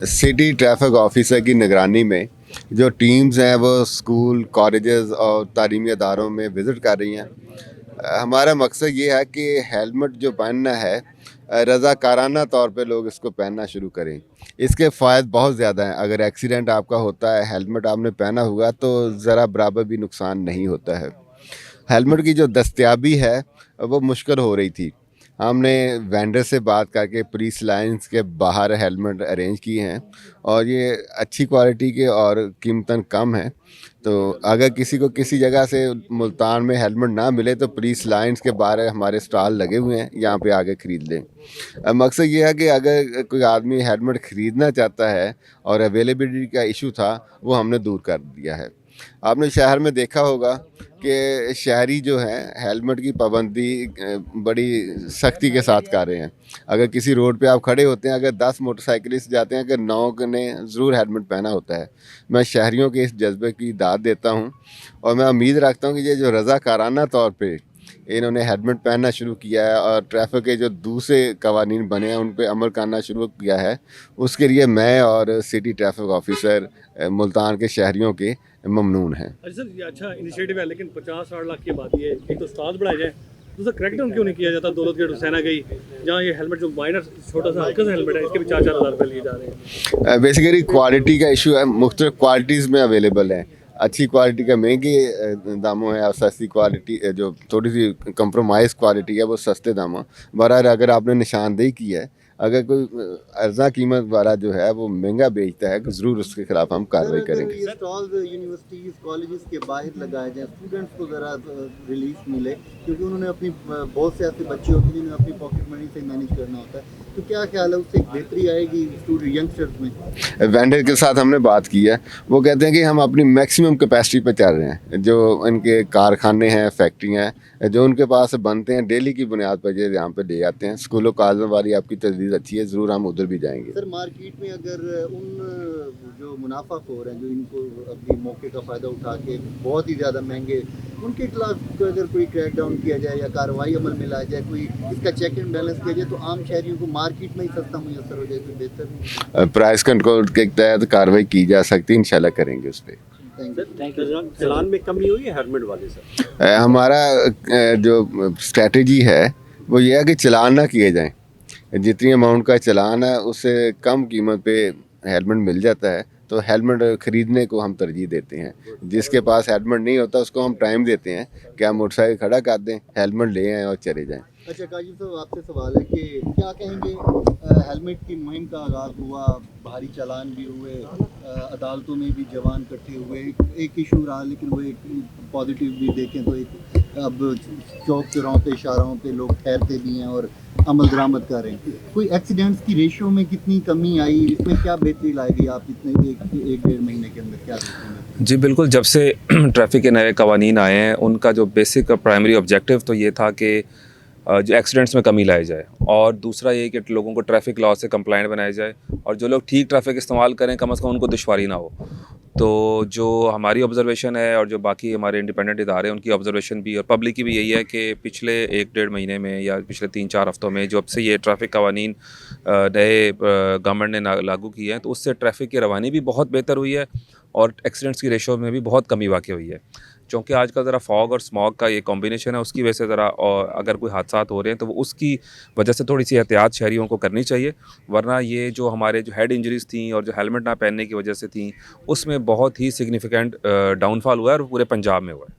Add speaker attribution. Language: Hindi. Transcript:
Speaker 1: सिटी ट्रैफिक ऑफिसर की निगरानी में जो टीम्स हैं वो स्कूल, कॉलेजेस और तालीमी इदारों में विज़िट कर रही हैं। हमारा मकसद ये है कि हेलमेट जो पहनना है रज़ाकाराना तौर पे लोग इसको पहनना शुरू करें। इसके फ़ायदे बहुत ज़्यादा हैं। अगर एक्सीडेंट आपका होता है, हेलमेट आपने पहना हुआ तो ज़रा बराबर भी नुकसान नहीं होता है। हेलमेट की जो दस्तयाबी है वो मुश्किल हो रही थी। हमने वेंडर से बात करके पुलिस लाइंस के बाहर हेलमेट अरेंज किए हैं और ये अच्छी क्वालिटी के और कीमतन कम हैं। तो अगर किसी को किसी जगह से मुल्तान में हेलमेट ना मिले तो पुलिस लाइंस के बाहर हमारे स्टॉल लगे हुए हैं, यहाँ पे आके ख़रीद लें। मकसद ये है कि अगर कोई आदमी हेलमेट ख़रीदना चाहता है और अवेलेबिलिटी का इशू था वो हमने दूर कर दिया है। आपने शहर में देखा होगा कि शहरी जो हैं हेलमेट की पाबंदी बड़ी सख्ती के साथ कर रहे हैं। अगर किसी रोड पे आप खड़े होते हैं, अगर 10 मोटरसाइकिलिस्ट जाते हैं, अगर 9 ने ज़रूर हेलमेट पहना होता है। मैं शहरियों के इस जज्बे की दाद देता हूँ और मैं उम्मीद रखता हूँ कि ये जो रज़ाकाराना तौर पे इन्होंने हेलमेट पहनना शुरू किया है और ट्रैफिक के जो दूसरे कवानीन बने हैं उन पे अमल करना शुरू किया है, उसके लिए मैं और सिटी ट्रैफिक ऑफिसर मुल्तान के शहरियों के ममनून हैं।
Speaker 2: अच्छा सर, ये अच्छा इनिशिएटिव है, लेकिन 50-60 लाख की बात ये एक तो स्टार्स बढ़ाए जाए, दूसरा क्रैकडाउन क्यों नहीं किया जाता? दौलतगढ़ हुसैना गई, जहाँ ये हेलमेट जो माइनर छोटा सा हल्का सा हेलमेट है, इसके भी 4-4 हज़ार रुपये लिए जा रहे हैं।
Speaker 1: बेसिकली क्वालिटी का इशू है, मुख्तलिफ क्वालिटीज़ में अवेलेबल है। अच्छी क्वालिटी का महंगे दामों है और सस्ती क्वालिटी जो थोड़ी सी कंप्रोमाइज़ क्वालिटी है वो सस्ते दामों। बहरहाल अगर आपने निशानदेही की है, अगर कोई अर्जा कीमत वाला जो है वो महंगा बेचता है तो ज़रूर उसके खिलाफ हम कार्रवाई करेंगे।
Speaker 3: ये स्टॉल्स यूनिवर्सिटीज़ कॉलेजेस के बाहर लगाए जाएं, स्टूडेंट्स को ज़रा रिलीफ मिले, क्योंकि उन्होंने अपनी बहुत से ऐसे बच्चे होते हैं जिन्हें अपनी पॉकेट मनी से मैनेज करना होता है। तो क्या ख्याल है, उससे एक बेहतरी आएगी स्टूडेंट यंगस्टर्स में?
Speaker 1: वेंडर के साथ हमने बात की है, वो कहते हैं कि हम अपनी मैक्सिमम कैपेसिटी पे चल रहे हैं। जो इनके कारखाने हैं, फैक्ट्रियाँ हैं, जो उनके पास बनते हैं डेली की बुनियाद पर ये यहाँ पे ले आते हैं। स्कूलों कॉलेजों वाली आपकी तजवीज़ अच्छी है, ज़रूर हम उधर भी जाएंगे।
Speaker 3: सर, मार्केट में अगर उन जो मुनाफाखोर हैं, जो इनको अभी मौके का फ़ायदा उठा के बहुत ही ज़्यादा महंगे, उनके खिलाफ अगर कोई क्रैकडाउन किया जाए या कार्रवाई अमल में लाया जाए, कोई इसका चेक एंड बैलेंस किया जाए, तो आम शहरियों को मार्केट में ही सस्ता मुयसर हो जाए तो बेहतर।
Speaker 1: प्राइस कंट्रोल के तहत कार्रवाई की जा सकती है, इंशाल्लाह करेंगे उस पर।
Speaker 2: चलान में कमी हुई है हेलमेट वाले सर?
Speaker 1: हमारा जो स्ट्रेटजी है वो ये है कि चलान ना किए जाएं। जितनी अमाउंट का चलान है उससे कम कीमत पे हेलमेट मिल जाता है, तो हेलमेट ख़रीदने को हम तरजीह देते हैं। जिसके पास हेलमेट नहीं होता उसको हम टाइम देते हैं कि आप मोटरसाइकिल खड़ा कर दें, हेलमेट ले आएँ और चले जाएं।
Speaker 3: अच्छा काजी साहब, आपसे सवाल है कि क्या कहेंगे, हेलमेट की मुहिम का आगाज़ हुआ, भारी चालान भी हुए, अदालतों में भी जवान इकट्ठे हुए, एक इशू रहा, लेकिन वो एक पॉजिटिव भी देखें तो एक अब चौक चौराहों पे, इशारों पे लोग ठहरते भी हैं और अमल दरामद कर रहे हैं। कोई एक्सीडेंट्स की रेशियो में कितनी कमी आई, इसमें क्या बेहतरी लाएगी आप इतने एक डेढ़ महीने के अंदर, क्या देखेंगे?
Speaker 4: जी बिल्कुल, जब से ट्रैफ़िक के नए कवानीन आए हैं उनका जो बेसिक प्राइमरी ऑब्जेक्टिव तो ये था कि जो एक्सीडेंट्स में कमी लाई जाए, और दूसरा ये कि लोगों को ट्रैफ़िक लॉ से कंप्लाइंट बनाया जाए और जो लोग ठीक ट्रैफ़िक इस्तेमाल करें कम से कम उनको दुश्वारी ना हो। तो जो हमारी ऑब्ज़र्वेशन है और जो बाकी हमारे इंडिपेंडेंट इदारे हैं उनकी ऑब्ज़र्वेशन भी और पब्लिक की भी यही है कि पिछले 1-1.5 महीने में या पिछले 3-4 हफ़्तों में जब से ये ट्रैफ़िक कवानीन नए गवर्नमेंट ने लागू किए हैं, तो उससे ट्रैफ़िक की रवानी भी बहुत बेहतर हुई है और एक्सीडेंट्स की रेशो में भी बहुत कमी वाक़ई हुई है। क्योंकि आजकल ज़रा फॉग और स्मॉग का ये कॉम्बिनेशन है, उसकी वजह से ज़रा और अगर कोई हादसात हो रहे हैं तो वो उसकी वजह से थोड़ी सी एहतियात शहरियों को करनी चाहिए। वरना ये जो हमारे जो हेड इंजरीज़ थी और जो हेलमेट ना पहनने की वजह से थी, उसमें बहुत ही सिग्निफिकेंट डाउनफॉल हुआ है और पूरे पंजाब में हुआ है।